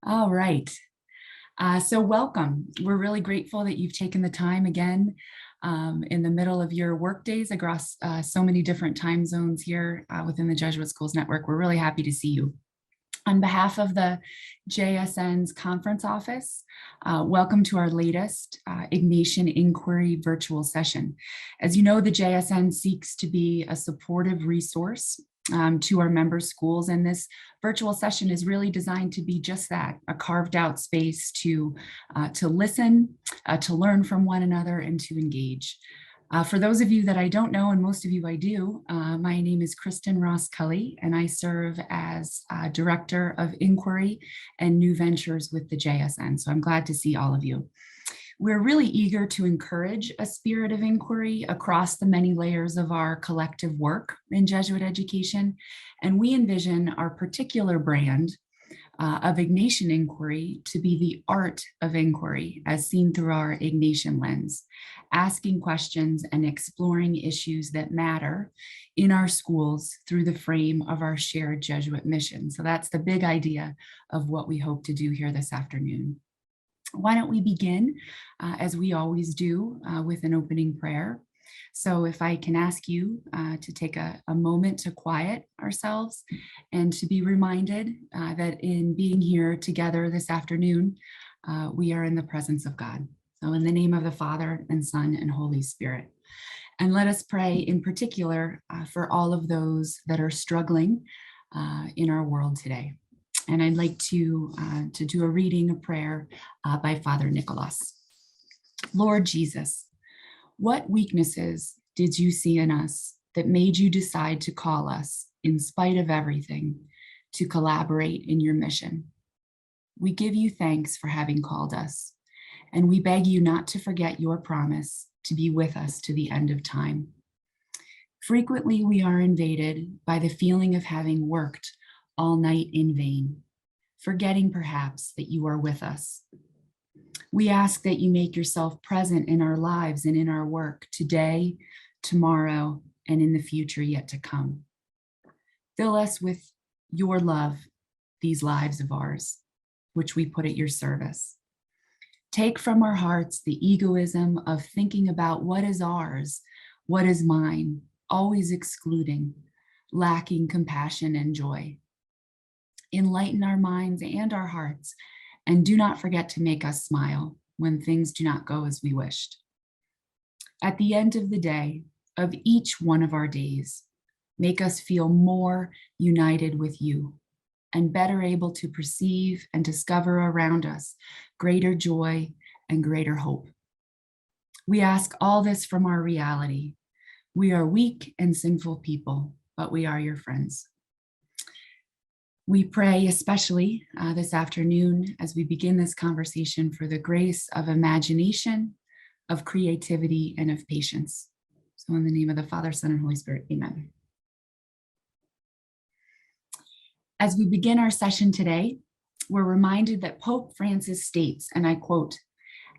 All right. So welcome. We're really grateful that you've taken the time again in the middle of your work days across so many different time zones here within the Jesuit Schools Network. We're really happy to see you. On behalf of the JSN's conference office, welcome to our latest Ignatian Inquiry virtual session. As you know, the JSN seeks to be a supportive resource to our member schools, and this virtual session is really designed to be just that, a carved out space to listen, to learn from one another, and to engage. For those of you that I don't know, and most of you I do, my name is Kristen Ross-Cully, and I serve as Director of Inquiry and New Ventures with the JSN. So I'm glad to see all of you. We're really eager to encourage a spirit of inquiry across the many layers of our collective work in Jesuit education, and we envision our particular brand of Ignatian inquiry to be the art of inquiry as seen through our Ignatian lens, asking questions and exploring issues that matter in our schools through the frame of our shared Jesuit mission. So that's the big idea of what we hope to do here this afternoon. Why don't we begin, as we always do, with an opening prayer. So if I can ask you to take a moment to quiet ourselves and to be reminded that in being here together this afternoon, we are in the presence of God. So in the name of the Father and Son and Holy Spirit. And let us pray in particular for all of those that are struggling in our world today. And I'd like to do a reading, a prayer by Father Nicholas. Lord Jesus, what weaknesses did you see in us that made you decide to call us, in spite of everything, to collaborate in your mission? We give you thanks for having called us, and we beg you not to forget your promise to be with us to the end of time. Frequently, we are invaded by the feeling of having worked all night in vain, forgetting perhaps that you are with us. We ask that you make yourself present in our lives and in our work today, tomorrow, and in the future yet to come. Fill us with your love, these lives of ours, which we put at your service. Take from our hearts the egoism of thinking about what is ours, what is mine, always excluding, lacking compassion and joy. Enlighten our minds and our hearts, and do not forget to make us smile when things do not go as we wished. At the end of the day, of each one of our days, make us feel more united with you and better able to perceive and discover around us greater joy and greater hope. We ask all this from our reality. We are weak and sinful people, but we are your friends. We pray especially this afternoon as we begin this conversation for the grace of imagination, of creativity, and of patience. So in the name of the Father, Son, and Holy Spirit, amen. As we begin our session today, we're reminded that Pope Francis states, and I quote,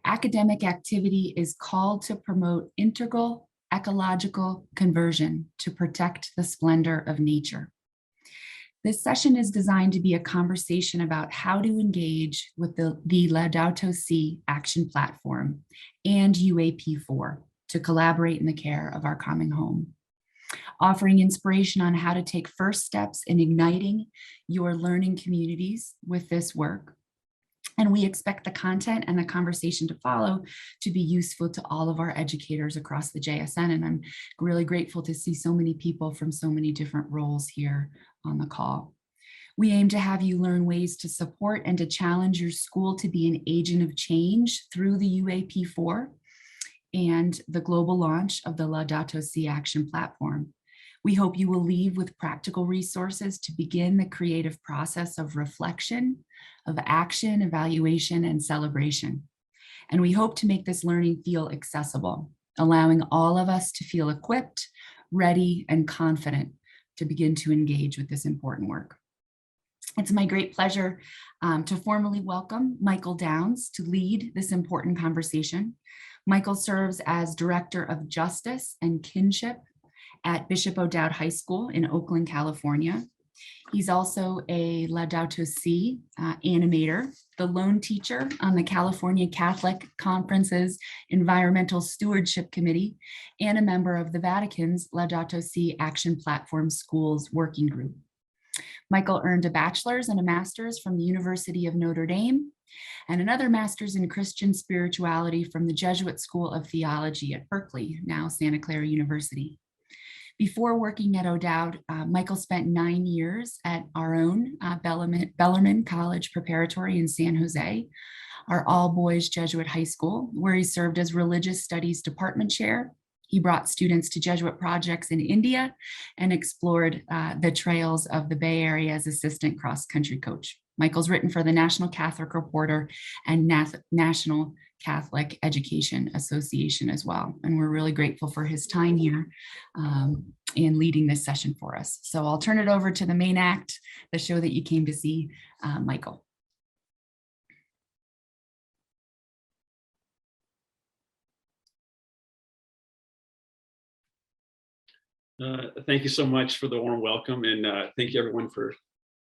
"Academic activity is called to promote integral ecological conversion to protect the splendor of nature." This session is designed to be a conversation about how to engage with the Laudato Si Action Platform and UAP4 to collaborate in the care of our common home, offering inspiration on how to take first steps in igniting your learning communities with this work. And we expect the content and the conversation to follow to be useful to all of our educators across the JSN. And I'm really grateful to see so many people from so many different roles here on the call. We aim to have you learn ways to support and to challenge your school to be an agent of change through the UAP4 and the global launch of the Laudato Si Action Platform. We hope you will leave with practical resources to begin the creative process of reflection, of action, evaluation, and celebration. And we hope to make this learning feel accessible, allowing all of us to feel equipped, ready, and confident to begin to engage with this important work. It's my great pleasure to formally welcome Michael Downs to lead this important conversation. Michael serves as Director of Justice and Kinship at Bishop O'Dowd High School in Oakland, California. He's also a Laudato Si Animator, the lone teacher on the California Catholic Conference's Environmental Stewardship Committee, and a member of the Vatican's Laudato Si Action Platform Schools Working Group. Michael earned a bachelor's and a master's from the University of Notre Dame, and another master's in Christian spirituality from the Jesuit School of Theology at Berkeley, now Santa Clara University. Before working at O'Dowd, Michael spent 9 years at our own Bellarmine College Preparatory in San Jose, our all-boys Jesuit high school, where he served as religious studies department chair. He brought students to Jesuit projects in India and explored the trails of the Bay Area as assistant cross-country coach. Michael's written for the National Catholic Reporter and National Catholic Education Association as well. And we're really grateful for his time here in leading this session for us. So I'll turn it over to the main act, the show that you came to see, Michael. Thank you so much for the warm welcome, and thank you everyone for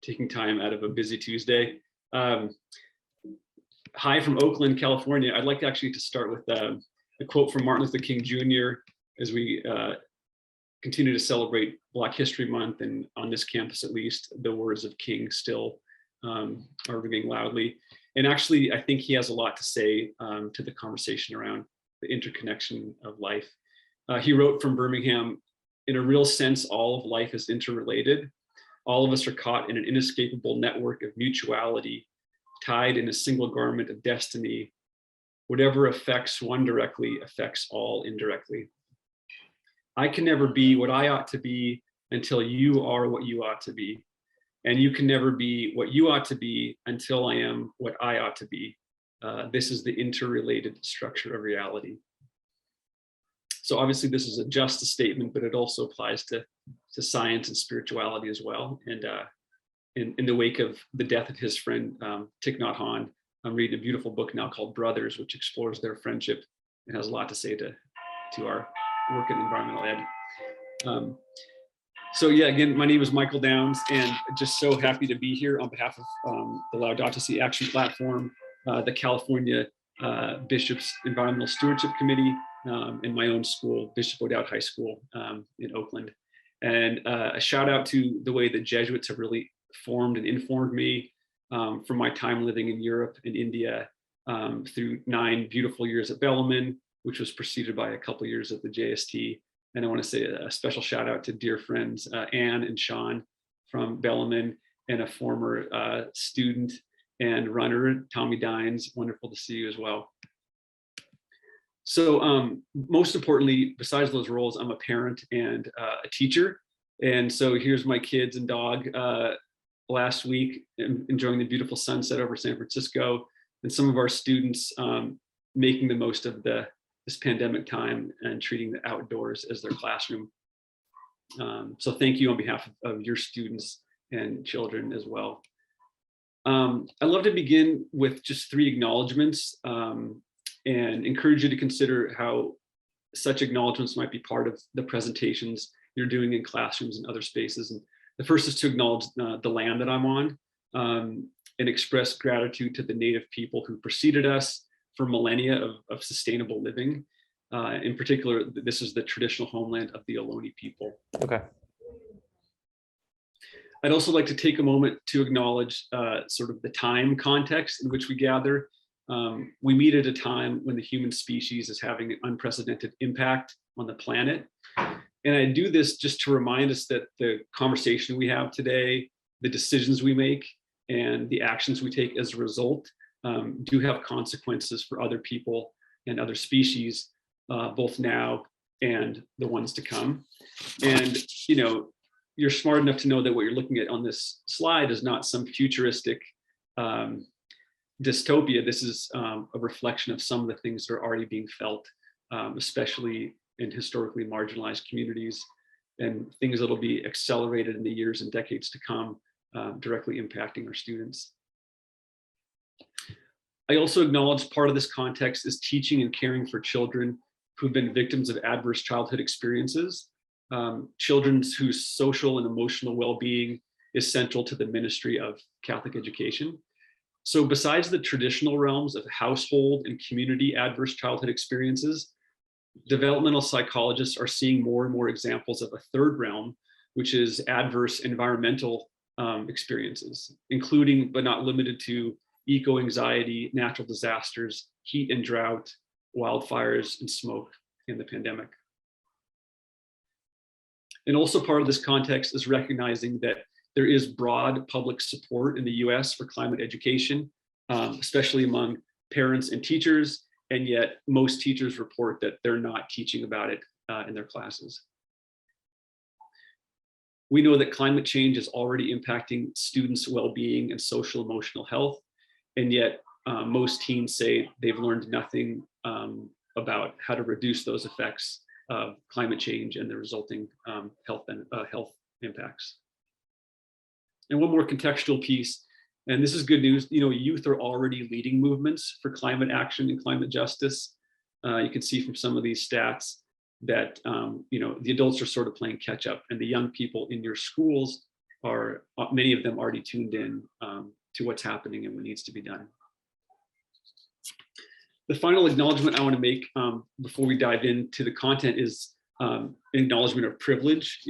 taking time out of a busy Tuesday. Hi from Oakland, California. I'd like actually to start with a quote from Martin Luther King Jr. as we continue to celebrate Black History Month, and on this campus at least, the words of King still are ringing loudly. And actually, I think he has a lot to say to the conversation around the interconnection of life. He wrote from Birmingham, "In a real sense, all of life is interrelated. All of us are caught in an inescapable network of mutuality, tied in a single garment of destiny. Whatever affects one directly affects all indirectly. I can never be what I ought to be until you are what you ought to be. And you can never be what you ought to be until I am what I ought to be. This is the interrelated structure of reality." So obviously this is a justice statement, but it also applies to science and spirituality as well. And in the wake of the death of his friend, Thich Nhat Hanh, I'm reading a beautiful book now called Brothers, which explores their friendship and has a lot to say to our work in environmental ed. So yeah, again, my name is Michael Downs, and just so happy to be here on behalf of the Laudato Si Action Platform, the California Bishops Environmental Stewardship Committee, in my own school, Bishop O'Dowd High School in Oakland. And a shout out to the way the Jesuits have really formed and informed me from my time living in Europe and India through 9 beautiful years at Bellarmine, which was preceded by a couple of years at the JST. And I want to say a special shout out to dear friends, Anne and Sean from Bellarmine, and a former student and runner, Tommy Dines. Wonderful to see you as well. So most importantly, besides those roles, I'm a parent and a teacher. And so here's my kids and dog last week, enjoying the beautiful sunset over San Francisco, and some of our students making the most of this pandemic time and treating the outdoors as their classroom. So thank you on behalf of your students and children as well. I'd love to begin with just 3 acknowledgements and encourage you to consider how such acknowledgements might be part of the presentations you're doing in classrooms and other spaces. And the first is to acknowledge the land that I'm on and express gratitude to the Native people who preceded us for millennia of sustainable living. In particular, this is the traditional homeland of the Ohlone people. Okay. I'd also like to take a moment to acknowledge sort of the time context in which we gather. We meet at a time when the human species is having an unprecedented impact on the planet. And I do this just to remind us that the conversation we have today, the decisions we make, and the actions we take as a result do have consequences for other people and other species, both now and the ones to come. And, you know, you're smart enough to know that what you're looking at on this slide is not some futuristic dystopia. This is a reflection of some of the things that are already being felt, especially in historically marginalized communities, and things that will be accelerated in the years and decades to come, directly impacting our students. I also acknowledge part of this context is teaching and caring for children who've been victims of adverse childhood experiences, children whose social and emotional well-being is central to the ministry of Catholic education. So besides the traditional realms of household and community adverse childhood experiences, developmental psychologists are seeing more and more examples of a third realm, which is adverse environmental experiences, including but not limited to eco-anxiety, natural disasters, heat and drought, wildfires, and smoke in the pandemic. And also part of this context is recognizing that there is broad public support in the US for climate education, especially among parents and teachers, and yet most teachers report that they're not teaching about it in their classes. We know that climate change is already impacting students' well-being and social emotional health, and yet most teens say they've learned nothing about how to reduce those effects of climate change and the resulting health impacts. And one more contextual piece, and this is good news, youth are already leading movements for climate action and climate justice. You can see from some of these stats that the adults are sort of playing catch up, and the young people in your schools are, many of them already tuned in to what's happening and what needs to be done. The final acknowledgement I want to make before we dive into the content is an acknowledgement of privilege.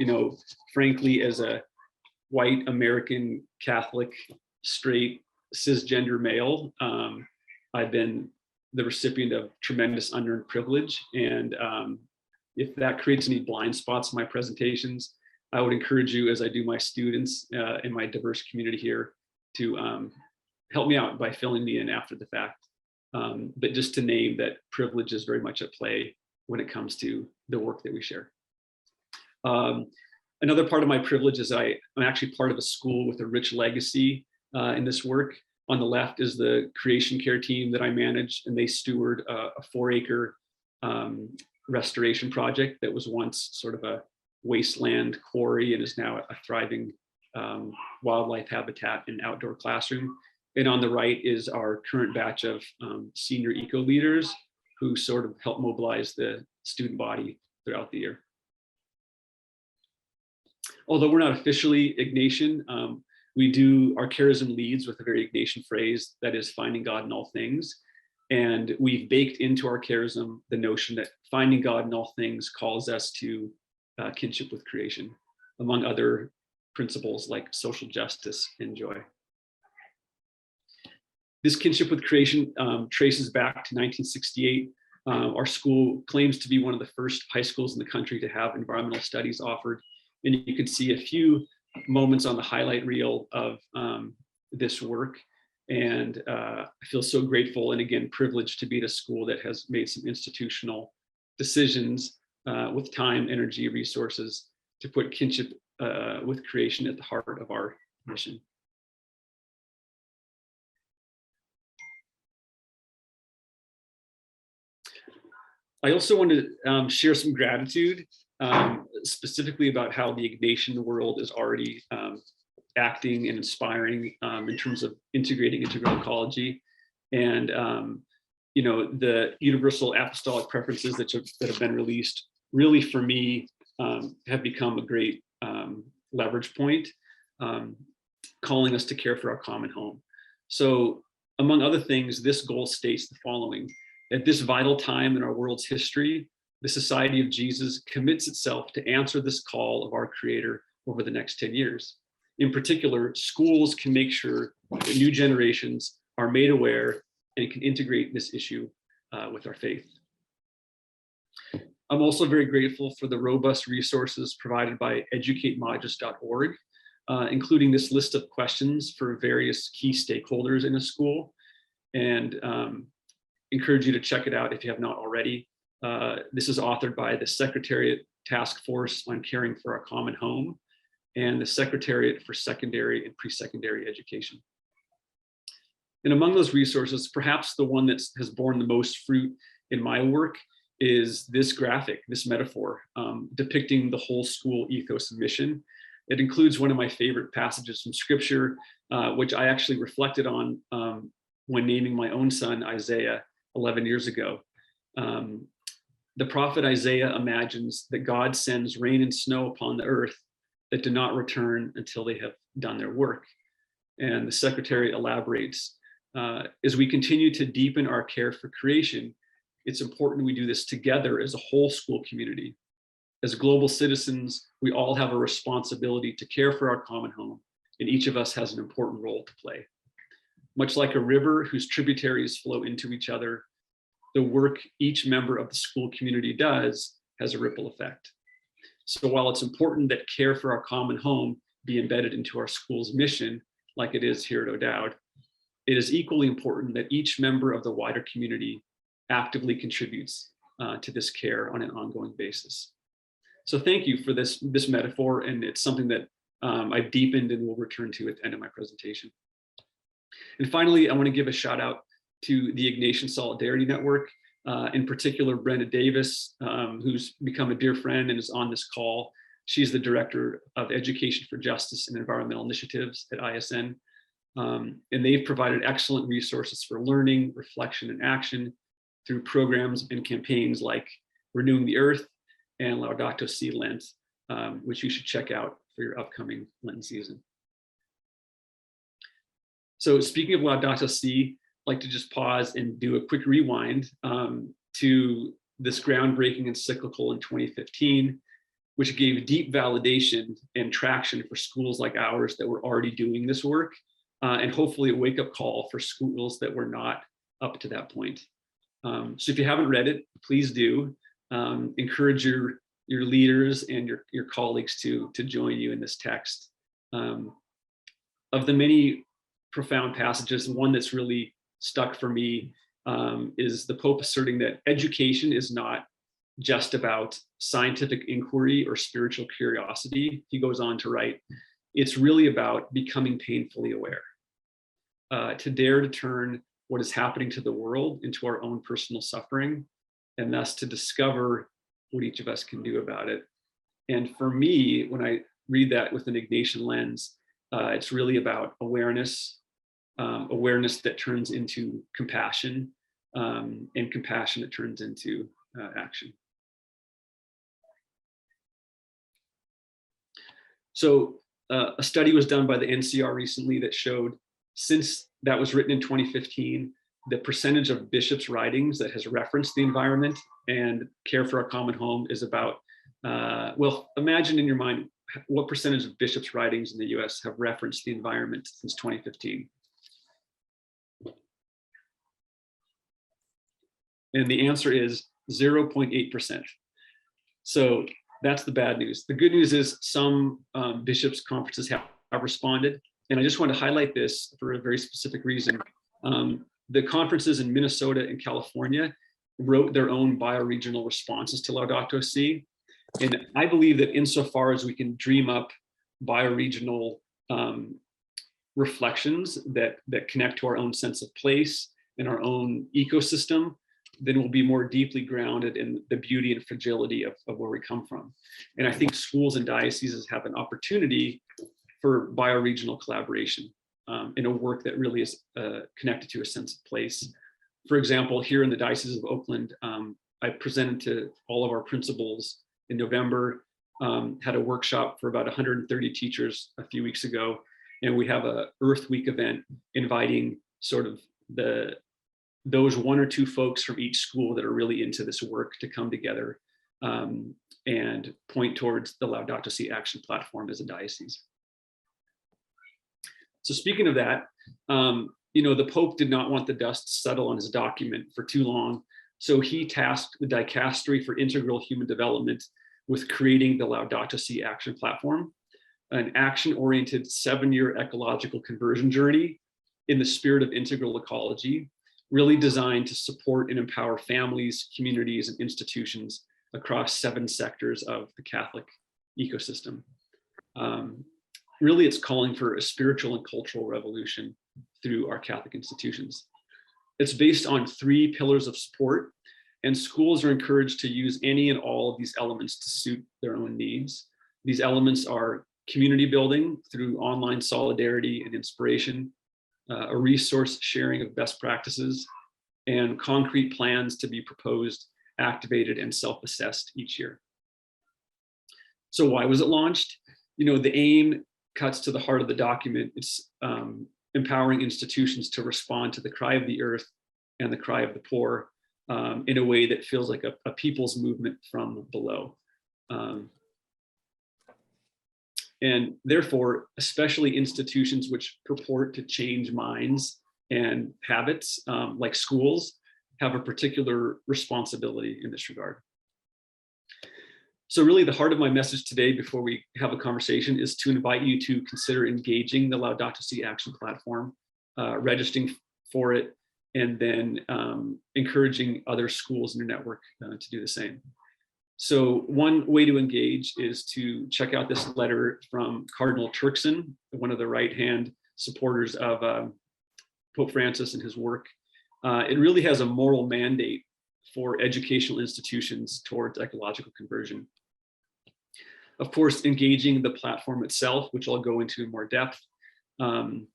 Frankly, as a white American Catholic, straight, cisgender male, I've been the recipient of tremendous unearned privilege. And if that creates any blind spots in my presentations, I would encourage you, as I do my students in my diverse community here, to help me out by filling me in after the fact. But just to name that privilege is very much at play when it comes to the work that we share. Another part of my privilege is I'm actually part of a school with a rich legacy in this work. On the left is the creation care team that I manage, and they steward a 4-acre restoration project that was once sort of a wasteland quarry and is now a thriving wildlife habitat and outdoor classroom. And on the right is our current batch of senior eco leaders who sort of help mobilize the student body throughout the year. Although we're not officially Ignatian, our charism leads with a very Ignatian phrase that is finding God in all things. And we've baked into our charism the notion that finding God in all things calls us to kinship with creation, among other principles like social justice and joy. This kinship with creation traces back to 1968. Our school claims to be one of the first high schools in the country to have environmental studies offered. And you can see a few moments on the highlight reel of this work. And I feel so grateful and again, privileged to be at a school that has made some institutional decisions with time, energy, resources to put kinship with creation at the heart of our mission. I also want to share some gratitude, specifically about how the Ignatian world is already acting and inspiring in terms of integrating integral ecology. And the universal apostolic preferences that have been released really, for me, have become a great leverage point, calling us to care for our common home. So among other things, this goal states the following: at this vital time in our world's history, the Society of Jesus commits itself to answer this call of our Creator over the next 10 years. In particular, schools can make sure that new generations are made aware and can integrate this issue with our faith. I'm also very grateful for the robust resources provided by educatemodus.org, including this list of questions for various key stakeholders in a school, and encourage you to check it out if you have not already. This is authored by the Secretariat Task Force on Caring for Our Common Home and the Secretariat for Secondary and Pre-Secondary Education. And among those resources, perhaps the one that has borne the most fruit in my work is this graphic, this metaphor, depicting the whole school ethos and mission. It includes one of my favorite passages from Scripture, which I actually reflected on when naming my own son Isaiah 11 years ago. The prophet Isaiah imagines that God sends rain and snow upon the earth that do not return until they have done their work. And the secretary elaborates, as we continue to deepen our care for creation, it's important we do this together as a whole school community. As global citizens, we all have a responsibility to care for our common home, and each of us has an important role to play. Much like a river whose tributaries flow into each other, the work each member of the school community does has a ripple effect. So while it's important that care for our common home be embedded into our school's mission, like it is here at O'Dowd, it is equally important that each member of the wider community actively contributes to this care on an ongoing basis. So thank you for this metaphor, and it's something that I've deepened and will return to at the end of my presentation. And finally, I want to give a shout out to the Ignatian Solidarity Network, in particular Brenda Davis, who's become a dear friend and is on this call. She's the Director of Education for Justice and Environmental Initiatives at ISN. And they've provided excellent resources for learning, reflection, and action through programs and campaigns like Renewing the Earth and Laudato Si Lent, which you should check out for your upcoming Lent season. So speaking of Laudato Si, I'd like to just pause and do a quick rewind to this groundbreaking encyclical in 2015, which gave deep validation and traction for schools like ours that were already doing this work, and hopefully a wake-up call for schools that were not up to that point. So if you haven't read it, please do. Encourage your leaders and your colleagues to join you in this text. Of the many profound passages, one that's really stuck for me is the Pope asserting that education is not just about scientific inquiry or spiritual curiosity. He goes on to write, it's really about becoming painfully aware, to dare to turn what is happening to the world into our own personal suffering, and thus to discover what each of us can do about it. And for me, when I read that with an Ignatian lens, it's really about awareness, awareness that turns into compassion, and compassion that turns into action. So a study was done by the NCR recently that showed, since that was written in 2015, the percentage of bishops' writings that has referenced the environment and care for our common home is about, well, imagine in your mind, what percentage of bishops' writings in the US have referenced the environment since 2015? And the answer is 0.8%. So that's the bad news. The good news is some bishops' conferences have responded. And I just want to highlight this for a very specific reason. The conferences in Minnesota and California wrote their own bioregional responses to Laudato Si. And I believe that insofar as we can dream up bioregional reflections that connect to our own sense of place and our own ecosystem, then we'll be more deeply grounded in the beauty and fragility of where we come from. And I think schools and dioceses have an opportunity for bioregional collaboration in a work that really is connected to a sense of place. For example, here in the Diocese of Oakland, I presented to all of our principals in November, had a workshop for about 130 teachers a few weeks ago, and we have a Earth Week event inviting sort of those one or two folks from each school that are really into this work to come together and point towards the Laudato Si Action Platform as a diocese. So speaking of that, you know, the Pope did not want the dust to settle on his document for too long. So he tasked the Dicastery for Integral Human Development with creating the Laudato Si Action Platform, an action-oriented 7-year ecological conversion journey in the spirit of integral ecology, really designed to support and empower families, communities, and institutions across 7 sectors of the Catholic ecosystem. Really, it's calling for a spiritual and cultural revolution through our Catholic institutions. It's based on 3 pillars of support, and schools are encouraged to use any and all of these elements to suit their own needs. These elements are community building through online solidarity and inspiration, a resource sharing of best practices, and concrete plans to be proposed, activated, and self-assessed each year. So why was it launched? You know, the aim cuts to the heart of the document. It's empowering institutions to respond to the cry of the earth and the cry of the poor in a way that feels like a people's movement from below. And therefore, especially institutions which purport to change minds and habits, like schools, have a particular responsibility in this regard. So really the heart of my message today, before we have a conversation, is to invite you to consider engaging the Laudato Si Action Platform, registering for it, and then encouraging other schools in your network to do the same. So one way to engage is to check out this letter from Cardinal Turkson, one of the right-hand supporters of Pope Francis and his work. It really has a moral mandate for educational institutions towards ecological conversion. Of course, engaging the platform itself, which I'll go into in more depth, and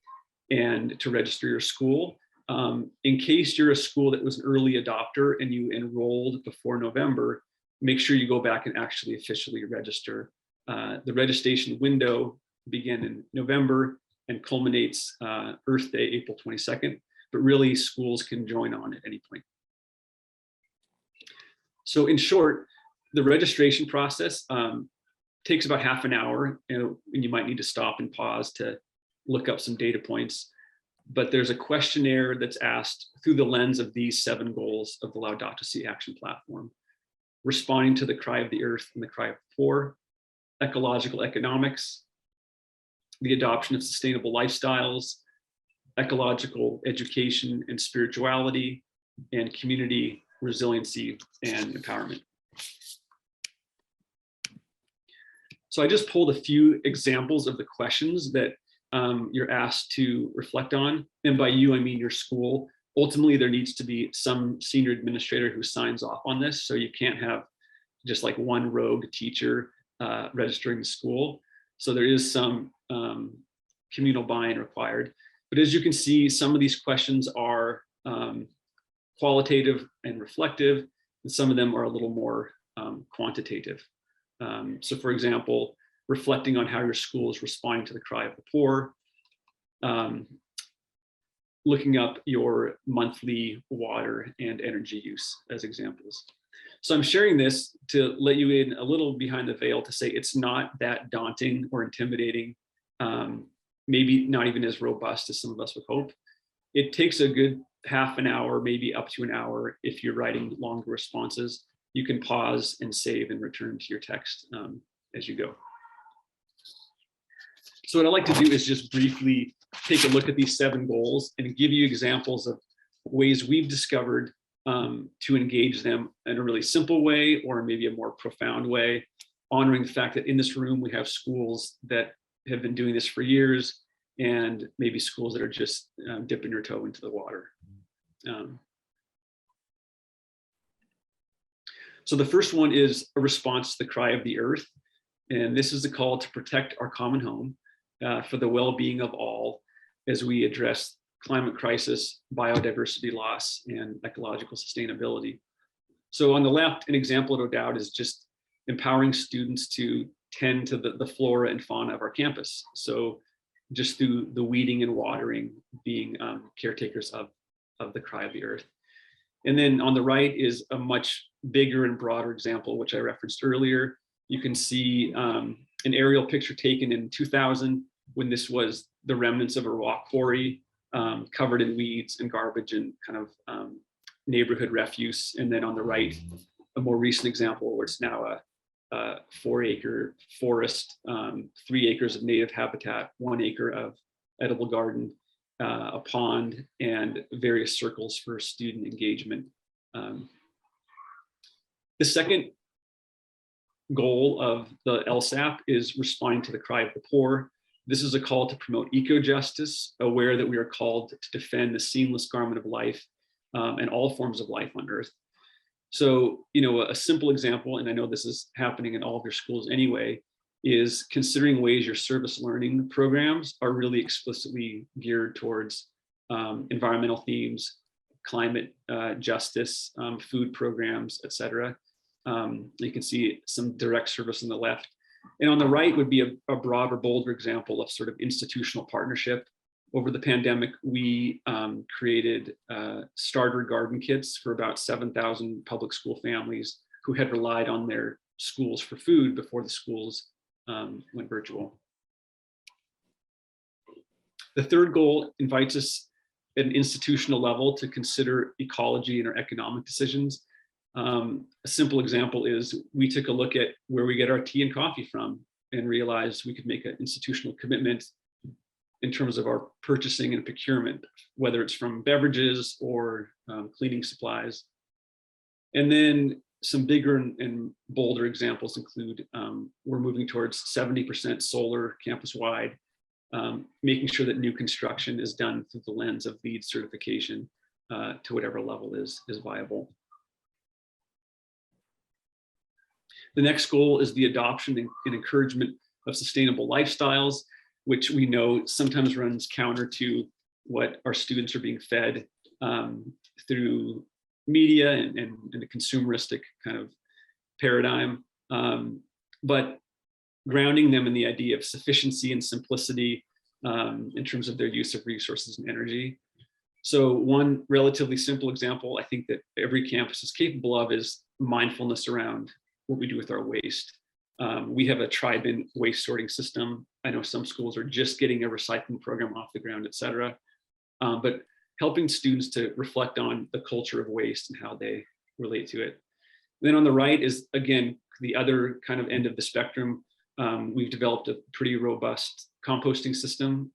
to register your school. In case you're a school that was an early adopter and you enrolled before November, make sure you go back and actually officially register. The registration window began in November and culminates Earth Day, April 22nd, but really schools can join on at any point. So in short, the registration process takes about half an hour, and you might need to stop and pause to look up some data points. But there's a questionnaire that's asked through the lens of these 7 goals of the Laudato Si Action Platform: responding to the cry of the earth and the cry of the poor, ecological economics, the adoption of sustainable lifestyles, ecological education and spirituality, and community resiliency and empowerment. So I just pulled a few examples of the questions that you're asked to reflect on. And by you, I mean your school. Ultimately, there needs to be some senior administrator who signs off on this. So you can't have just like one rogue teacher registering the school. So there is some communal buy-in required. But as you can see, some of these questions are qualitative and reflective, and some of them are a little more quantitative. So for example, reflecting on how your school is responding to the cry of the poor, looking up your monthly water and energy use as examples. So I'm sharing this to let you in a little behind the veil to say it's not that daunting or intimidating, maybe not even as robust as some of us would hope. It takes a good half an hour, maybe up to an hour if you're writing longer responses. You can pause and save and return to your text as you go. So what I like to do is just briefly take a look at these 7 goals and give you examples of ways we've discovered to engage them in a really simple way or maybe a more profound way, honoring the fact that in this room we have schools that have been doing this for years and maybe schools that are just dipping your toe into the water. So the first one is a response to the cry of the earth. And this is a call to protect our common home for the well-being of all as we address climate crisis, biodiversity loss, and ecological sustainability. So on the left, an example, no doubt, is just empowering students to tend to the flora and fauna of our campus. So just through the weeding and watering, being caretakers of the cry of the earth. And then on the right is a much bigger and broader example, which I referenced earlier. You can see an aerial picture taken in 2000 when this was the remnants of a rock quarry covered in weeds and garbage and kind of neighborhood refuse. And then on the right, a more recent example where it's now a 4-acre forest, 3 acres of native habitat, 1 acre of edible garden, a pond, and various circles for student engagement. The second goal of the LSAP is responding to the cry of the poor. This is a call to promote eco-justice, aware that we are called to defend the seamless garment of life and all forms of life on Earth. So, a simple example, and I know this is happening in all of your schools anyway, is considering ways your service learning programs are really explicitly geared towards environmental themes, climate justice, food programs, etc. You can see some direct service on the left. And on the right would be a broader, bolder example of sort of institutional partnership. Over the pandemic, we created starter garden kits for about 7,000 public school families who had relied on their schools for food before the schools went virtual. The third goal invites us at an institutional level to consider ecology in our economic decisions. A simple example is we took a look at where we get our tea and coffee from and realized we could make an institutional commitment in terms of our purchasing and procurement, whether it's from beverages or cleaning supplies. And then some bigger and bolder examples include we're moving towards 70% solar campus-wide, making sure that new construction is done through the lens of LEED certification to whatever level is viable. The next goal is the adoption and encouragement of sustainable lifestyles, which we know sometimes runs counter to what our students are being fed through media and a consumeristic kind of paradigm, but grounding them in the idea of sufficiency and simplicity in terms of their use of resources and energy. So one relatively simple example I think that every campus is capable of is mindfulness around what we do with our waste. We have a tri-bin waste sorting system. I know some schools are just getting a recycling program off the ground, et cetera. But helping students to reflect on the culture of waste and how they relate to it. Then on the right is, again, the other kind of end of the spectrum. We've developed a pretty robust composting system.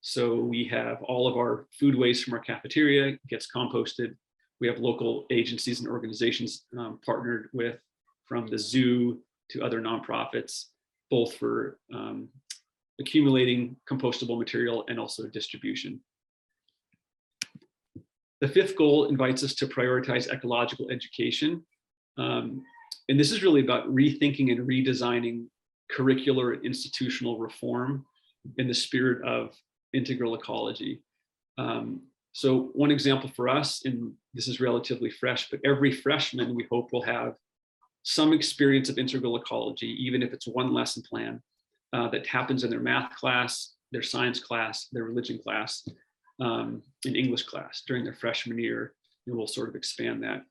So we have all of our food waste from our cafeteria gets composted. We have local agencies and organizations partnered with, from the zoo to other nonprofits, both for accumulating compostable material and also distribution. The fifth goal invites us to prioritize ecological education. And this is really about rethinking and redesigning curricular and institutional reform in the spirit of integral ecology. So one example for us, and this is relatively fresh, but every freshman we hope will have some experience of integral ecology, even if it's one lesson plan that happens in their math class, their science class, their religion class, in English class during their freshman year, and we'll sort of expand that.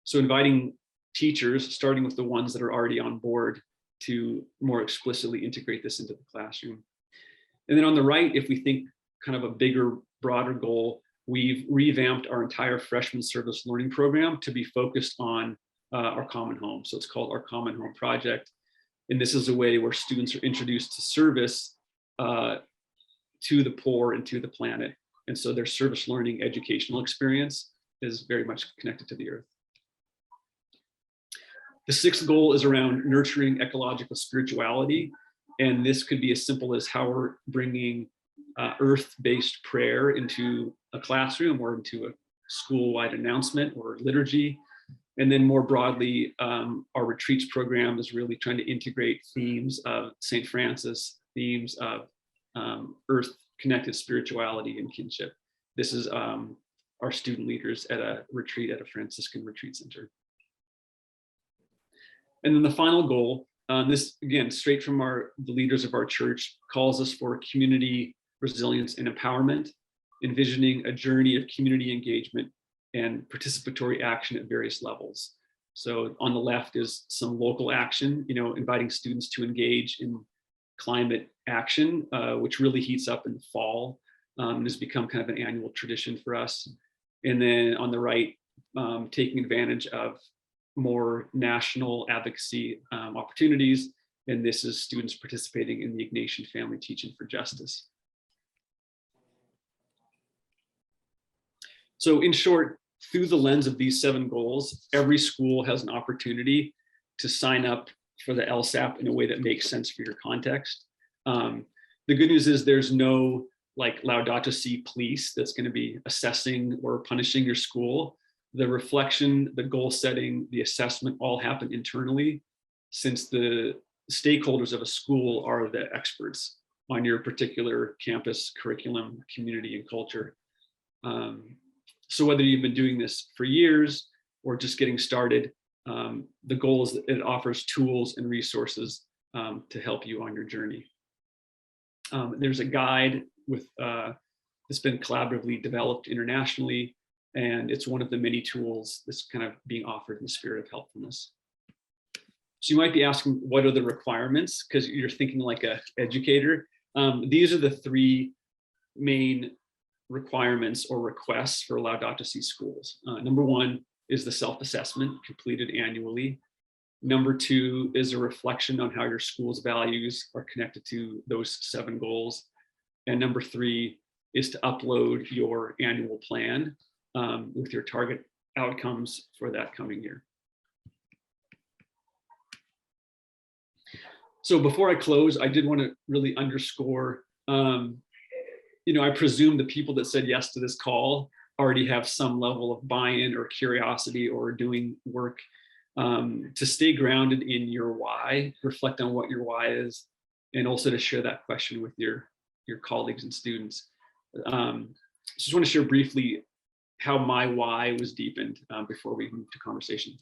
So inviting teachers, starting with the ones that are already on board, to more explicitly integrate this into the classroom. And then on the right, if we think kind of a bigger, broader goal, we've revamped our entire freshman service learning program to be focused on our common home. So it's called our Common Home Project. And this is a way where students are introduced to service to the poor and to the planet. And so their service learning educational experience is very much connected to the earth. The sixth goal is around nurturing ecological spirituality. And this could be as simple as how we're bringing earth-based prayer into a classroom or into a school-wide announcement or liturgy. And then more broadly, our retreats program is really trying to integrate themes of St. Francis, themes of earth-connected spirituality and kinship. This is our student leaders at a retreat at a Franciscan retreat center. And then the final goal, this again, straight from the leaders of our church, calls us for community resilience and empowerment, envisioning a journey of community engagement and participatory action at various levels. So on the left is some local action, inviting students to engage in climate action, which really heats up in the fall, and has become kind of an annual tradition for us. And then on the right, taking advantage of more national advocacy opportunities. And this is students participating in the Ignatian Family Teaching for Justice. So in short, through the lens of these 7 goals, every school has an opportunity to sign up for the LSAP in a way that makes sense for your context. The good news is there's no like Laudato Si police that's going to be assessing or punishing your school. The reflection, the goal setting, the assessment all happen internally, since the stakeholders of a school are the experts on your particular campus, curriculum, community, and culture. So whether you've been doing this for years or just getting started, the goal is that it offers tools and resources to help you on your journey. There's a guide that's been collaboratively developed internationally, and it's one of the many tools that's kind of being offered in the spirit of helpfulness. So you might be asking, what are the requirements? Because you're thinking like an educator. These are the three main requirements or requests for Laudato Si schools. Number one is the self-assessment completed annually. Number two is a reflection on how your school's values are connected to those 7 goals. And number three is to upload your annual plan with your target outcomes for that coming year. So before I close, I did want to really underscore, I presume the people that said yes to this call already have some level of buy-in or curiosity or doing work to stay grounded in your why, reflect on what your why is, and also to share that question with your colleagues and students. Just want to share briefly how my why was deepened before we move to conversation.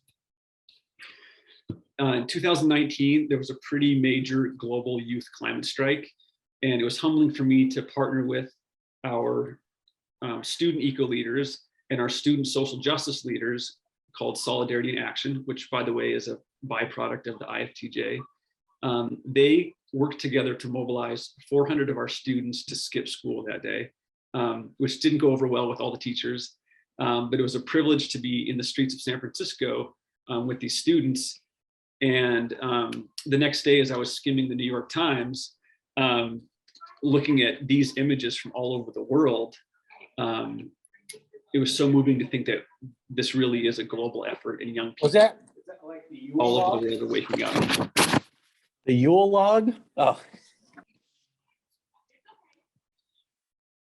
In 2019, there was a pretty major global youth climate strike, and it was humbling for me to partner with our student eco leaders and our student social justice leaders called Solidarity in Action, which, by the way, is a byproduct of the IFTJ. They worked together to mobilize 400 of our students to skip school that day, which didn't go over well with all the teachers, but it was a privilege to be in the streets of San Francisco with these students. And the next day, as I was skimming the New York Times, looking at these images from all over the world, it was so moving to think that this really is a global effort, and young people is that like the Yule all log? over the world are waking up. The Yule log? Oh.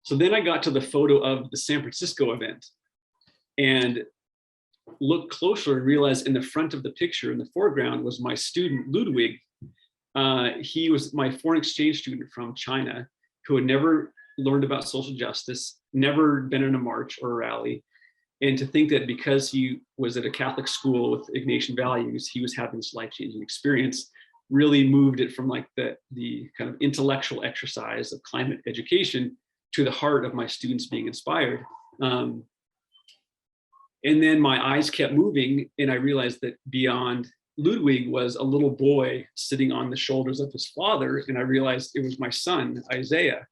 So then I got to the photo of the San Francisco event and looked closer and realized in the front of the picture, in the foreground, was my student Ludwig. He was my foreign exchange student from China who had never learned about social justice, never been in a march or a rally. And to think that because he was at a Catholic school with Ignatian values, he was having this life-changing experience, really moved it from like the kind of intellectual exercise of climate education to the heart of my students being inspired. And then my eyes kept moving, and I realized that beyond Ludwig was a little boy sitting on the shoulders of his father, and I realized it was my son, Isaiah.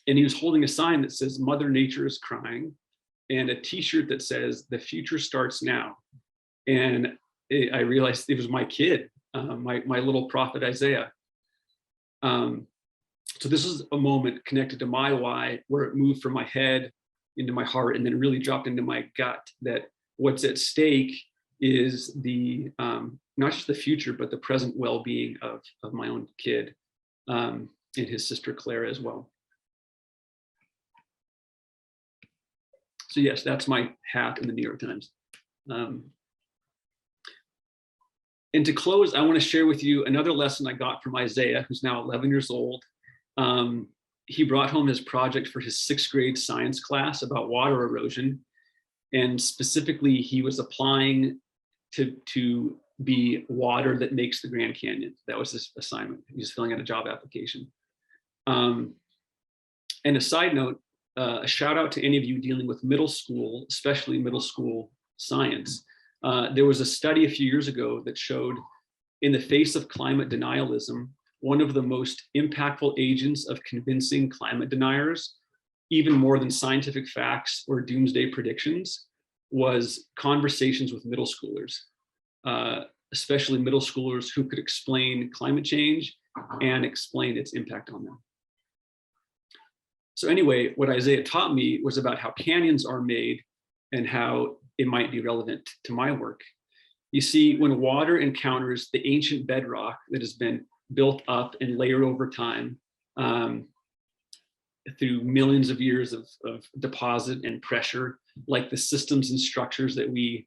And he was holding a sign that says, "Mother Nature is crying," and a t-shirt that says, "The future starts now." And I realized it was my kid, my little prophet Isaiah. So this is a moment connected to my why, where it moved from my head into my heart, and then really dropped into my gut, that what's at stake is the not just the future, but the present well-being of my own kid and his sister Clara as well. So yes, that's my hat in the New York Times. And to close, I want to share with you another lesson I got from Isaiah, who's now 11 years old. He brought home his project for his 6th grade science class about water erosion. And specifically, he was applying to be water that makes the Grand Canyon. That was his assignment. He was filling out a job application. And a side note, a shout out to any of you dealing with middle school, especially middle school science. There was a study a few years ago that showed, in the face of climate denialism, one of the most impactful agents of convincing climate deniers, even more than scientific facts or doomsday predictions, was conversations with middle schoolers, especially middle schoolers who could explain climate change and explain its impact on them. So anyway, what Isaiah taught me was about how canyons are made and how it might be relevant to my work. You see, when water encounters the ancient bedrock that has been built up and layered over time through millions of years of deposit and pressure, like the systems and structures that we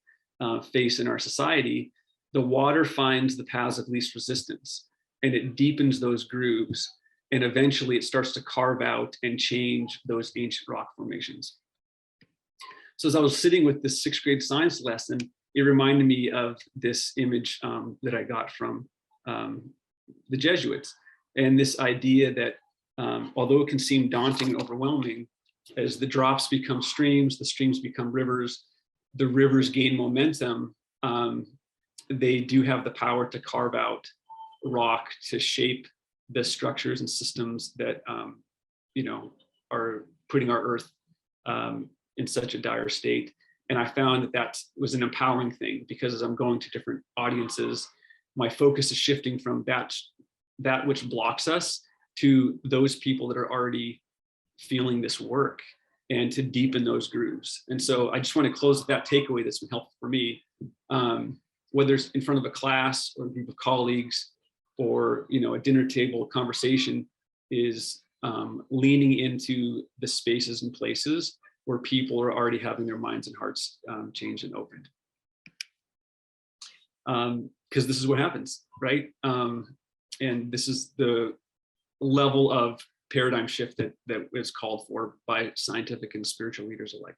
face in our society, the water finds the paths of least resistance, and it deepens those grooves, and eventually it starts to carve out and change those ancient rock formations. So as I was sitting with this 6th grade science lesson, it reminded me of this image that I got from the Jesuits, and this idea that although it can seem daunting and overwhelming, as the drops become streams, the streams become rivers, the rivers gain momentum, they do have the power to carve out rock, to shape the structures and systems that are putting our earth in such a dire state. And I found that that was an empowering thing, because as I'm going to different audiences, my focus is shifting from that which blocks us to those people that are already feeling this work, and to deepen those grooves. And so I just want to close with that takeaway that's been helpful for me, whether it's in front of a class or a group of colleagues, or a dinner table conversation, is leaning into the spaces and places where people are already having their minds and hearts changed and opened. Because this is what happens, right? And this is the level of paradigm shift that is called for by scientific and spiritual leaders alike.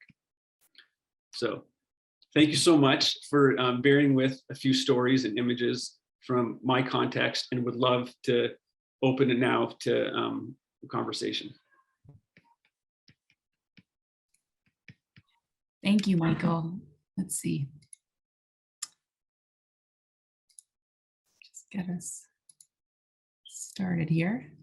So thank you so much for bearing with a few stories and images from my context, and would love to open it now to conversation. Thank you, Michael. Let's see. Just get us started here.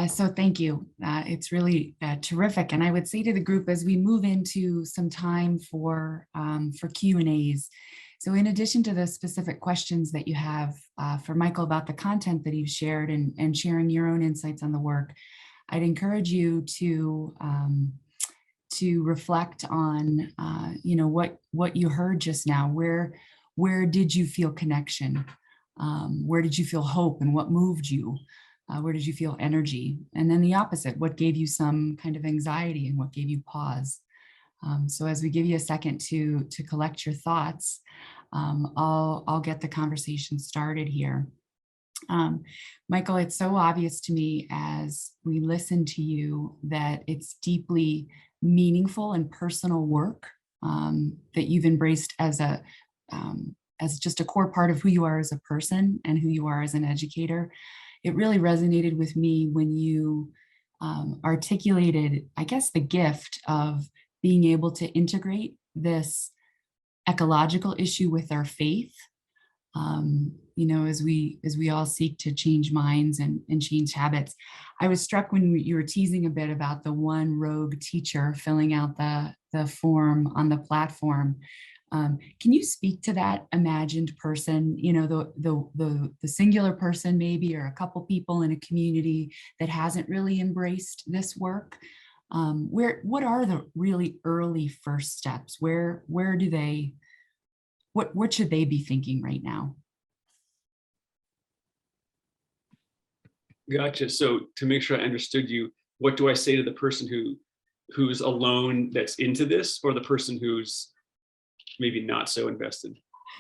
So thank you. It's really terrific. And I would say to the group, as we move into some time for Q&As, so in addition to the specific questions that you have for Michael about the content that you've shared and sharing your own insights on the work, I'd encourage you to reflect on what you heard just now. Where did you feel connection? Where did you feel hope, and what moved you? Where did you feel energy? And then the opposite, what gave you some kind of anxiety, and what gave you pause? So as we give you a second to collect your thoughts, I'll get the conversation started here. Michael, it's so obvious to me as we listen to you that it's deeply meaningful and personal work that you've embraced as just a core part of who you are as a person and who you are as an educator. It really resonated with me when you articulated, I guess, the gift of being able to integrate this ecological issue with our faith. As we all seek to change minds and change habits. I was struck when you were teasing a bit about the one rogue teacher filling out the form on the platform. Can you speak to that imagined person, the singular person maybe, or a couple people in a community that hasn't really embraced this work? What are the really early first steps? What should they be thinking right now? Gotcha. So to make sure I understood you, what do I say to the person who's alone that's into this, or the person who's maybe not so invested?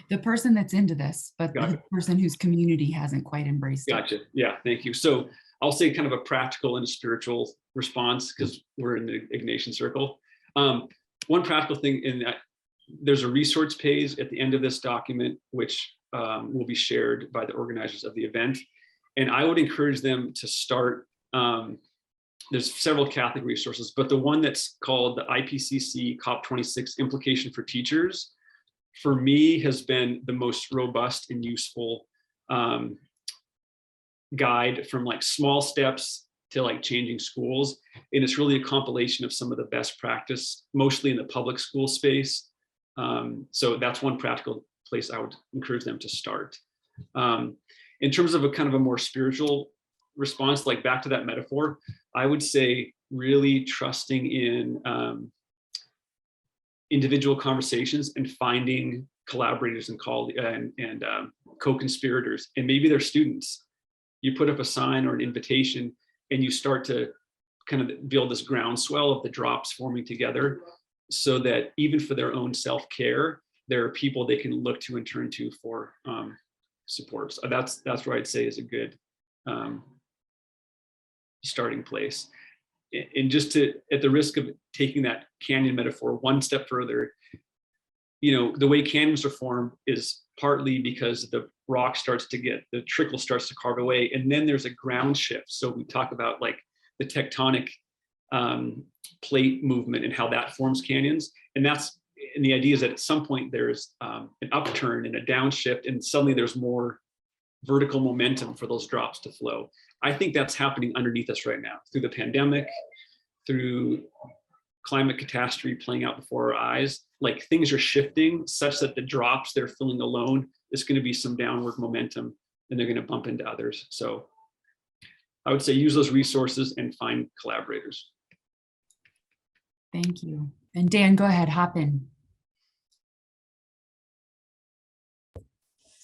The person that's into this, but the person whose community hasn't quite embraced it. Gotcha. Yeah, thank you. So I'll say kind of a practical and a spiritual response, because we're in the Ignatian circle. One practical thing in that, there's a resource page at the end of this document, which will be shared by the organizers of the event. And I would encourage them to start, there's several Catholic resources, but the one that's called the IPCC COP26 Implication for Teachers, for me, has been the most robust and useful guide from like small steps to like changing schools. And it's really a compilation of some of the best practice, mostly in the public school space. So that's one practical place I would encourage them to start. In terms of a kind of a more spiritual response, like back to that metaphor, I would say really trusting in individual conversations and finding collaborators and co-conspirators, and maybe they're students. You put up a sign or an invitation, and you start to kind of build this groundswell of the drops forming together, so that even for their own self-care, there are people they can look to and turn to for support. So that's where I'd say is a good starting place. and just to, at the risk of taking that canyon metaphor one step further, the way canyons are formed is partly because the rock starts to get, the trickle starts to carve away, and then there's a ground shift. So we talk about like the tectonic plate movement and how that forms canyons. And the idea is that at some point there's an upturn and a downshift, and suddenly there's more vertical momentum for those drops to flow. I think that's happening underneath us right now through the pandemic, through climate catastrophe playing out before our eyes. Like, things are shifting such that the drops they're filling alone, there's going to be some downward momentum and they're going to bump into others. So I would say use those resources and find collaborators. Thank you. And Dan, go ahead, hop in.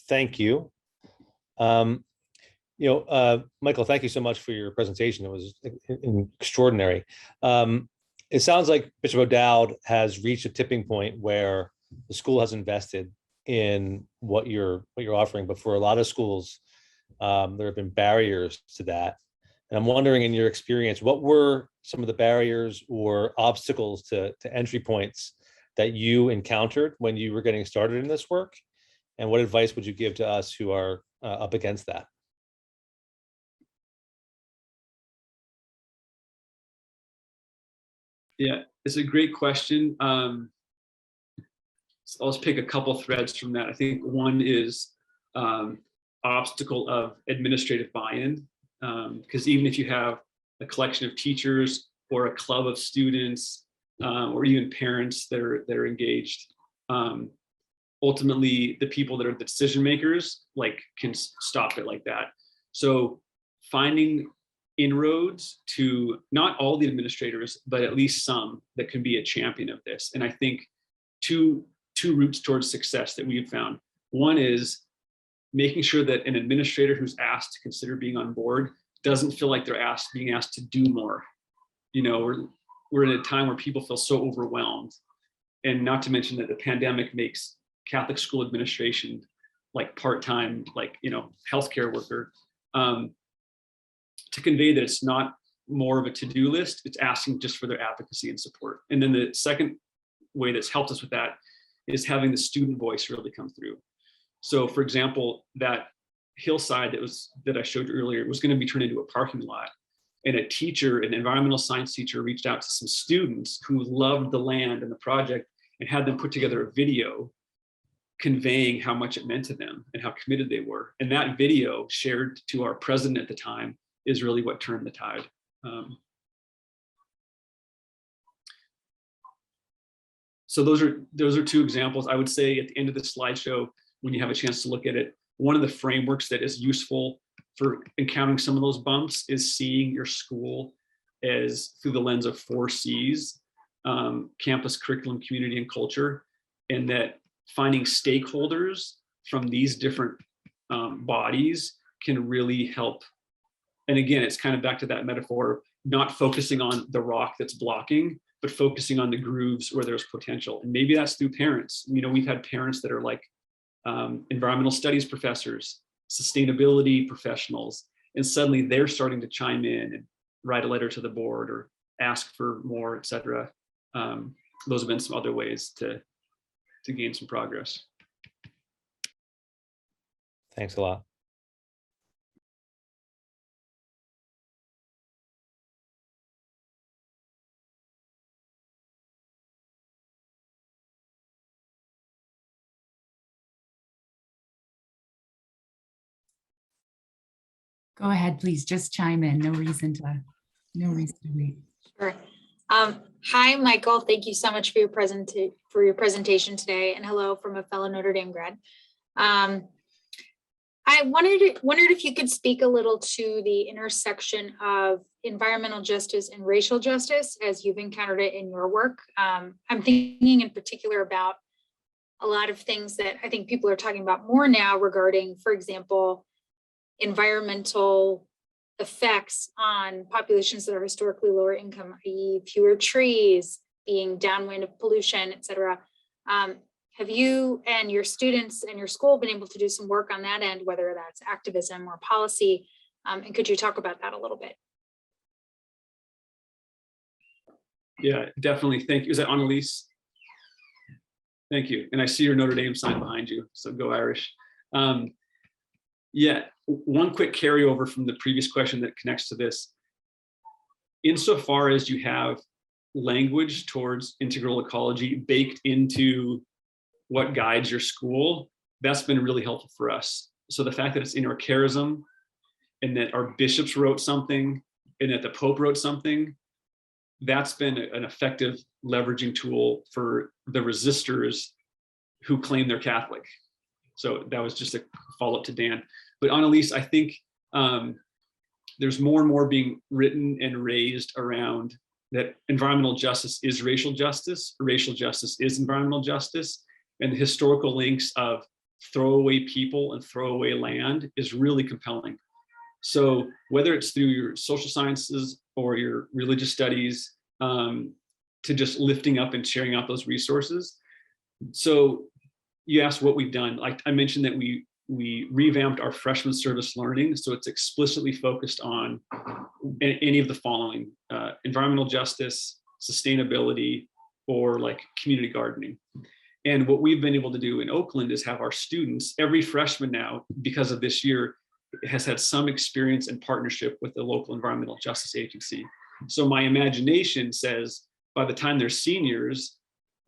Thank you. Michael, thank you so much for your presentation. It was extraordinary. It sounds like Bishop O'Dowd has reached a tipping point where the school has invested in what you're offering, but for a lot of schools, there have been barriers to that. And I'm wondering, in your experience, what were some of the barriers or obstacles to entry points that you encountered when you were getting started in this work? And what advice would you give to us who are up against that? Yeah, it's a great question. I'll just pick a couple threads from that. I think one is obstacle of administrative buy-in, because even if you have a collection of teachers or a club of students or even parents that are engaged, ultimately the people that are the decision makers can stop it like that. So finding inroads to not all the administrators, but at least some that can be a champion of this. And I think two routes towards success that we've found. One is making sure that an administrator who's asked to consider being on board doesn't feel like they're being asked to do more. We're in a time where people feel so overwhelmed, and not to mention that the pandemic makes Catholic school administration like part-time, healthcare worker, to convey that it's not more of a to-do list, it's asking just for their advocacy and support. And then the second way that's helped us with that is having the student voice really come through. So for example, that hillside that I showed you earlier was going to be turned into a parking lot. And a teacher, an environmental science teacher, reached out to some students who loved the land and the project and had them put together a video conveying how much it meant to them and how committed they were. And that video, shared to our president at the time, is really what turned the tide. So those are two examples. I would say at the end of the slideshow, when you have a chance to look at it, one of the frameworks that is useful for encountering some of those bumps is seeing your school as through the lens of 4 C's, campus, curriculum, community, and culture, and that finding stakeholders from these different bodies can really help. And again, it's kind of back to that metaphor, not focusing on the rock that's blocking, but focusing on the grooves where there's potential. And maybe that's through parents. We've had parents that are like environmental studies professors, sustainability professionals, and suddenly they're starting to chime in and write a letter to the board or ask for more, et cetera. Those have been some other ways to gain some progress. Thanks a lot. Go ahead, please, just chime in. No reason to wait. Sure. Hi, Michael. Thank you so much for your presentation today, and hello from a fellow Notre Dame grad. I wondered if you could speak a little to the intersection of environmental justice and racial justice as you've encountered it in your work. I'm thinking in particular about a lot of things that I think people are talking about more now regarding, for example, environmental effects on populations that are historically lower income, i.e. fewer trees, being downwind of pollution, et cetera. Have you and your students and your school been able to do some work on that end, whether that's activism or policy? And could you talk about that a little bit? Yeah, definitely. Thank you. Is that Annalise? Thank you. And I see your Notre Dame sign behind you, so go Irish. Yeah, one quick carryover from the previous question that connects to this. Insofar as you have language towards integral ecology baked into what guides your school, that's been really helpful for us. So the fact that it's in our charism and that our bishops wrote something and that the Pope wrote something, that's been an effective leveraging tool for the resistors who claim they're Catholic. So that was just a follow-up to Dan. But Annalise, I think there's more and more being written and raised around that environmental justice is racial justice is environmental justice, and the historical links of throwaway people and throwaway land is really compelling. So whether it's through your social sciences or your religious studies, to just lifting up and sharing out those resources. So you asked what we've done. Like I mentioned that we revamped our freshman service learning, so it's explicitly focused on any of the following: environmental justice, sustainability, or like community gardening. And what we've been able to do in Oakland is have our students, every freshman now, because of this year, has had some experience and partnership with the local environmental justice agency. So my imagination says by the time they're seniors,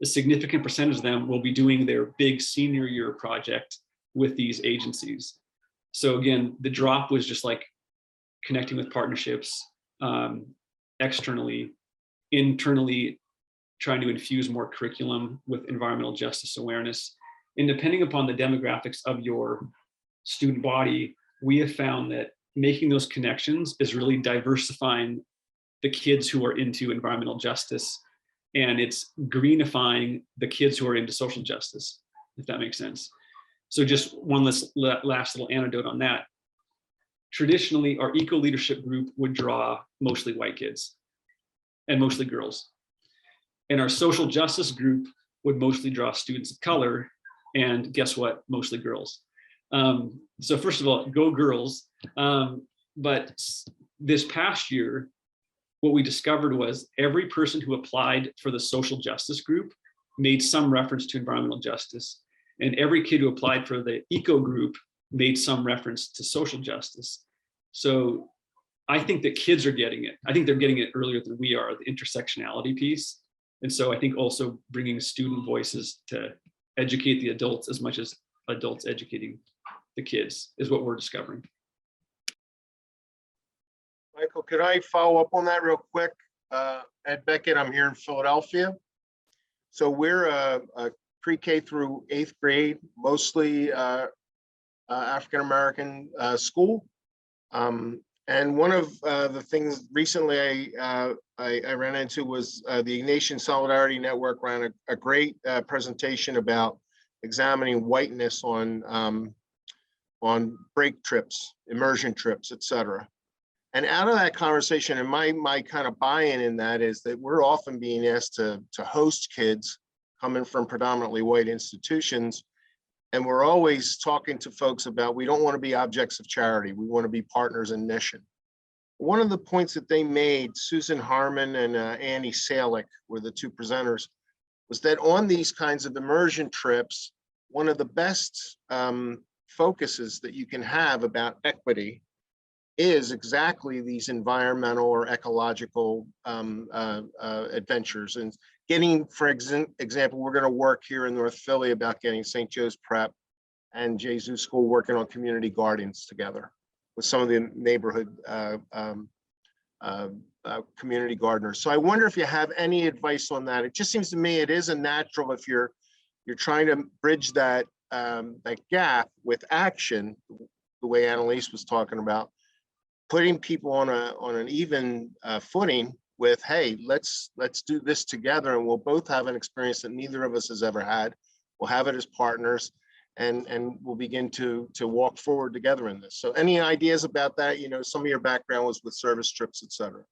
a significant percentage of them will be doing their big senior year project with these agencies. So again, the drop was just like connecting with partnerships, externally, internally, trying to infuse more curriculum with environmental justice awareness. And depending upon the demographics of your student body, we have found that making those connections is really diversifying the kids who are into environmental justice, and it's greenifying the kids who are into social justice, if that makes sense. So just one last little anecdote on that. Traditionally, our eco leadership group would draw mostly white kids and mostly girls. And our social justice group would mostly draw students of color, and guess what? Mostly girls. So first of all, go girls. But this past year, what we discovered was every person who applied for the social justice group made some reference to environmental justice. And every kid who applied for the eco group made some reference to social justice. So I think that kids are getting it. I think they're getting it earlier than we are, the intersectionality piece. And so I think also bringing student voices to educate the adults as much as adults educating the kids is what we're discovering. Michael, could I follow up on that real quick? Ed Beckett, I'm here in Philadelphia. So we're a pre-K through 8th grade, mostly African-American school. And one of the things recently I ran into was the Ignatian Solidarity Network ran a great presentation about examining whiteness on break trips, immersion trips, et cetera. And out of that conversation, and my kind of buy-in in that is that we're often being asked to host kids coming from predominantly white institutions. And we're always talking to folks about, we don't want to be objects of charity. We want to be partners in mission. One of the points that they made, Susan Harmon and Annie Salick were the two presenters, was that on these kinds of immersion trips, one of the best focuses that you can have about equity is exactly these environmental or ecological adventures. And getting, for example, we're going to work here in North Philly about getting St. Joe's Prep and Jesus School working on community gardens together with some of the neighborhood community gardeners. So I wonder if you have any advice on that. It just seems to me it is a natural if you're trying to bridge that that gap with action, the way Annalise was talking about, putting people on an even footing with, hey, let's do this together, and we'll both have an experience that neither of us has ever had. We'll have it as partners, and we'll begin to walk forward together in this. So any ideas about that? You know, some of your background was with service trips, et cetera.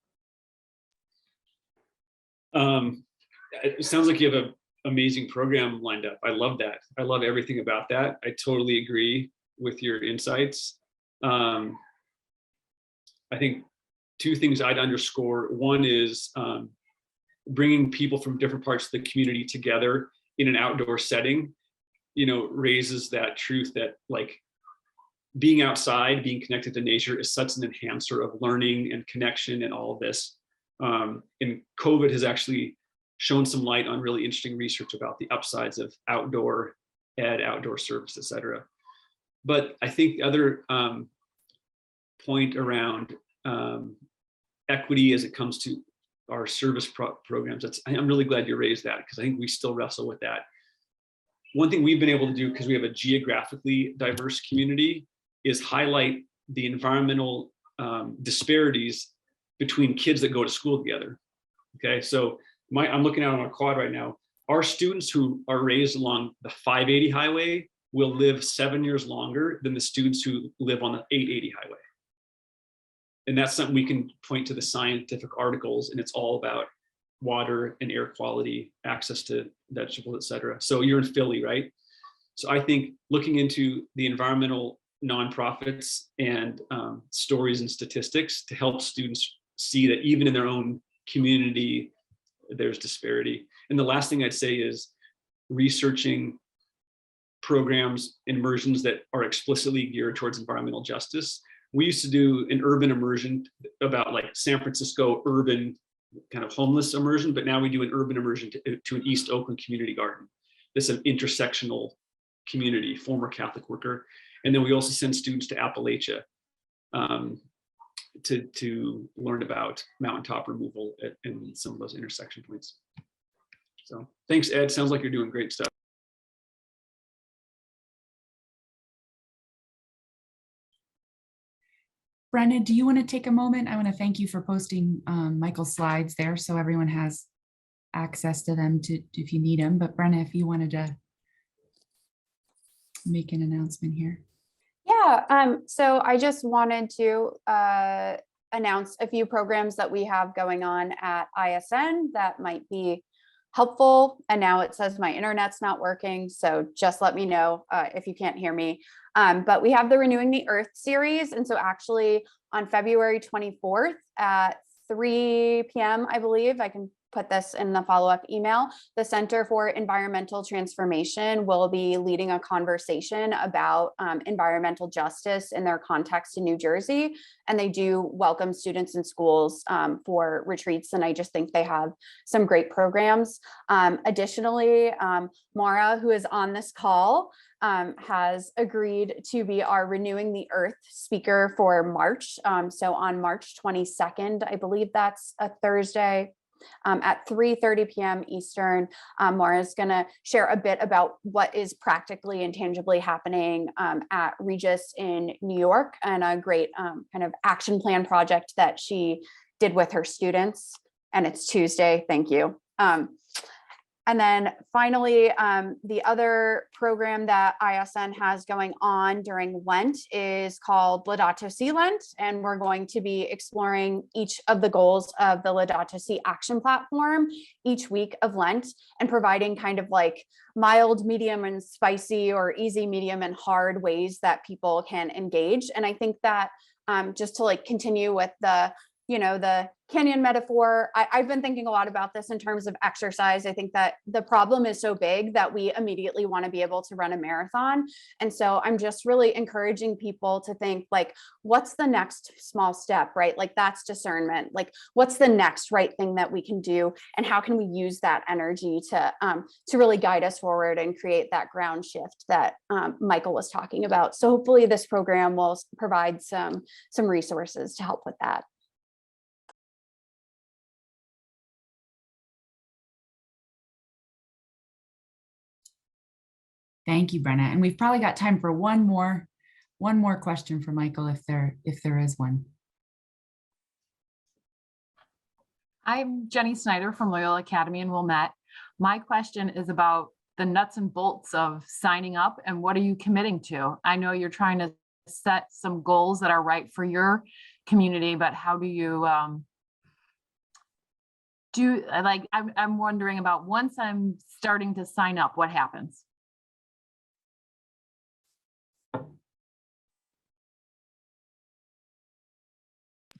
It sounds like you have an amazing program lined up. I love that. I love everything about that. I totally agree with your insights. I think two things I'd underscore. One is bringing people from different parts of the community together in an outdoor setting, raises that truth that like being outside, being connected to nature is such an enhancer of learning and connection and all of this. And COVID has actually shown some light on really interesting research about the upsides of outdoor ed, outdoor service, et cetera. But I think the other point around equity as it comes to our service programs, I'm really glad you raised that, because I think we still wrestle with that. One thing we've been able to do, because we have a geographically diverse community, is highlight the environmental disparities between kids that go to school together. Okay, so I'm looking out on a quad right now. Our students who are raised along the 580 highway will live 7 years longer than the students who live on the 880 highway. And that's something we can point to the scientific articles, and it's all about water and air quality, access to vegetables, et cetera. So you're in Philly, right? So I think looking into the environmental nonprofits and stories and statistics to help students see that even in their own community, there's disparity. And the last thing I'd say is researching programs, immersions that are explicitly geared towards environmental justice. We used to do an urban immersion about like San Francisco urban kind of homeless immersion, but now we do an urban immersion to an East Oakland community garden. This is an intersectional community, former Catholic worker. And then we also send students to Appalachia to learn about mountaintop removal and some of those intersection points. So thanks, Ed. Sounds like you're doing great stuff. Brenna, do you want to take a moment? I want to thank you for posting Michael's slides there so everyone has access to them if you need them. But Brenna, if you wanted to make an announcement here. Yeah, so I just wanted to announce a few programs that we have going on at ISN that might be helpful. And now it says my internet's not working, so just let me know if you can't hear me. But we have the Renewing the Earth series. And so actually on February 24th at 3 p.m., I believe, I can put this in the follow-up email, the Center for Environmental Transformation will be leading a conversation about environmental justice in their context in New Jersey. And they do welcome students in schools for retreats. And I just think they have some great programs. Additionally, Mara, who is on this call, has agreed to be our Renewing the Earth speaker for March. So on March 22nd, I believe that's a Thursday, at 3:30 p.m. Eastern, Mara is going to share a bit about what is practically and tangibly happening at Regis in New York, and a great kind of action plan project that she did with her students. And it's Tuesday. Thank you. And then finally, the other program that ISN has going on during Lent is called Laudato Si Lent, and we're going to be exploring each of the goals of the Laudato Si Action Platform each week of Lent, and providing kind of like mild, medium, and spicy, or easy, medium, and hard ways that people can engage. And I think that just to like continue with the canyon metaphor, I've been thinking a lot about this in terms of exercise. I think that the problem is so big that we immediately want to be able to run a marathon. And so I'm just really encouraging people to think like, what's the next small step, right? Like that's discernment. Like what's the next right thing that we can do? And how can we use that energy to really guide us forward and create that ground shift that Michael was talking about. So hopefully this program will provide some resources to help with that. Thank you, Brenna. And we've probably got time for one more question for Michael, if there is one. I'm Jenny Snyder from Loyola Academy in Wilmette. My question is about the nuts and bolts of signing up, and what are you committing to? I know you're trying to set some goals that are right for your community, but how do you I'm wondering about, once I'm starting to sign up, what happens?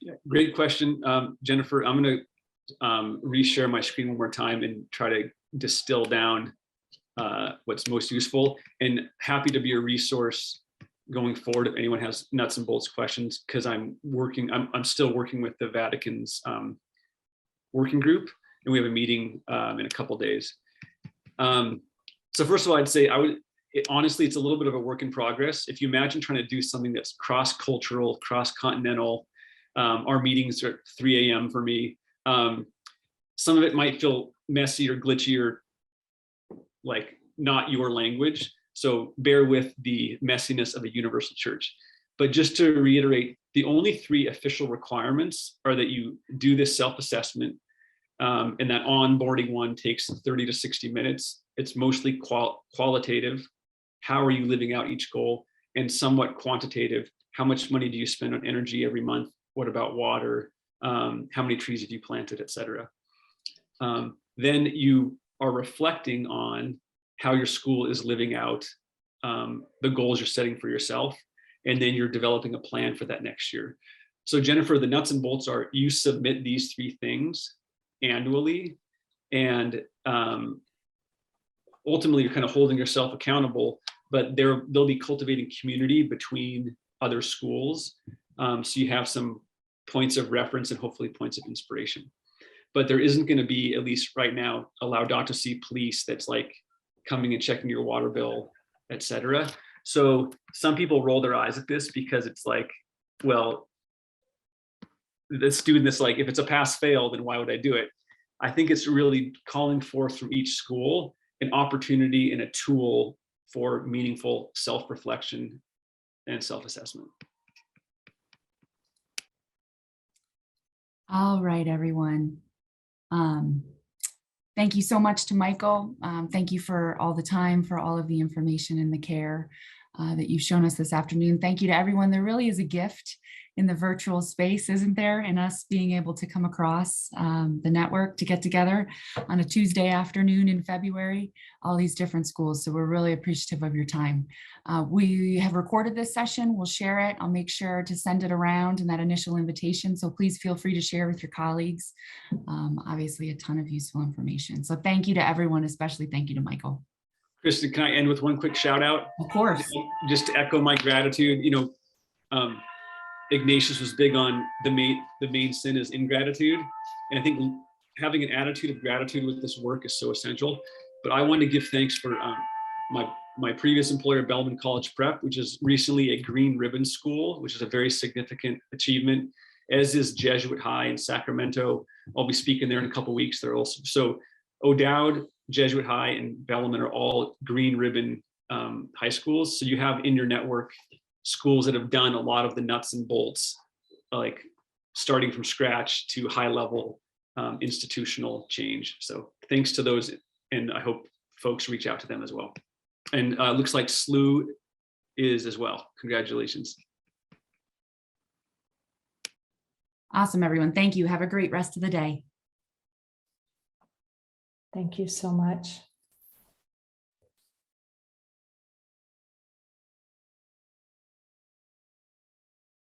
Yeah, great question, Jennifer. I'm going to reshare my screen one more time and try to distill down what's most useful, and happy to be a resource going forward if anyone has nuts and bolts questions, because I'm still working with the Vatican's working group, and we have a meeting in a couple days. So first of all, I'd say honestly, it's a little bit of a work in progress. If you imagine trying to do something that's cross-cultural, cross-continental, our meetings are at 3 a.m. for me. Some of it might feel messy or glitchy or like not your language. So bear with the messiness of a universal church. But just to reiterate, the only 3 official requirements are that you do this self-assessment, and that onboarding one takes 30 to 60 minutes. It's mostly qualitative. How are you living out each goal? And somewhat quantitative. How much money do you spend on energy every month? What about water? How many trees have you planted, et cetera? Then you are reflecting on how your school is living out the goals you're setting for yourself. And then you're developing a plan for that next year. So Jennifer, the nuts and bolts are you submit these 3 things annually, and ultimately you're kind of holding yourself accountable, but they'll be cultivating community between other schools. So you have some points of reference and hopefully points of inspiration. But there isn't going to be, at least right now, a Laudato Si police that's like coming and checking your water bill, et cetera. So some people roll their eyes at this because it's like, well, the student is like, if it's a pass fail, then why would I do it? I think it's really calling forth from each school an opportunity and a tool for meaningful self-reflection and self-assessment. All right, everyone. Thank you so much to Michael. Thank you for all the time, for all of the information and the care that you've shown us this afternoon. Thank you to everyone. There really is a gift in the virtual space, isn't there? In us being able to come across the network to get together on a Tuesday afternoon in February, all these different schools. So we're really appreciative of your time. We have recorded this session. We'll share it. I'll make sure to send it around in that initial invitation. So please feel free to share with your colleagues. Obviously a ton of useful information. So thank you to everyone, especially thank you to Michael. Kristen, can I end with one quick shout out? Of course. Just to echo my gratitude, Ignatius was big on the main sin is ingratitude. And I think having an attitude of gratitude with this work is so essential. But I want to give thanks for my previous employer, Bellarmine College Prep, which is recently a green ribbon school, which is a very significant achievement, as is Jesuit High in Sacramento. I'll be speaking there in a couple of weeks. They're also, so O'Dowd, Jesuit High, and Bellarmine are all green ribbon high schools. So you have in your network schools that have done a lot of the nuts and bolts, like starting from scratch to high level institutional change. So thanks to those, and I hope folks reach out to them as well. And looks like SLU is as well. Congratulations. Awesome, everyone. Thank you. Have a great rest of the day. Thank you so much.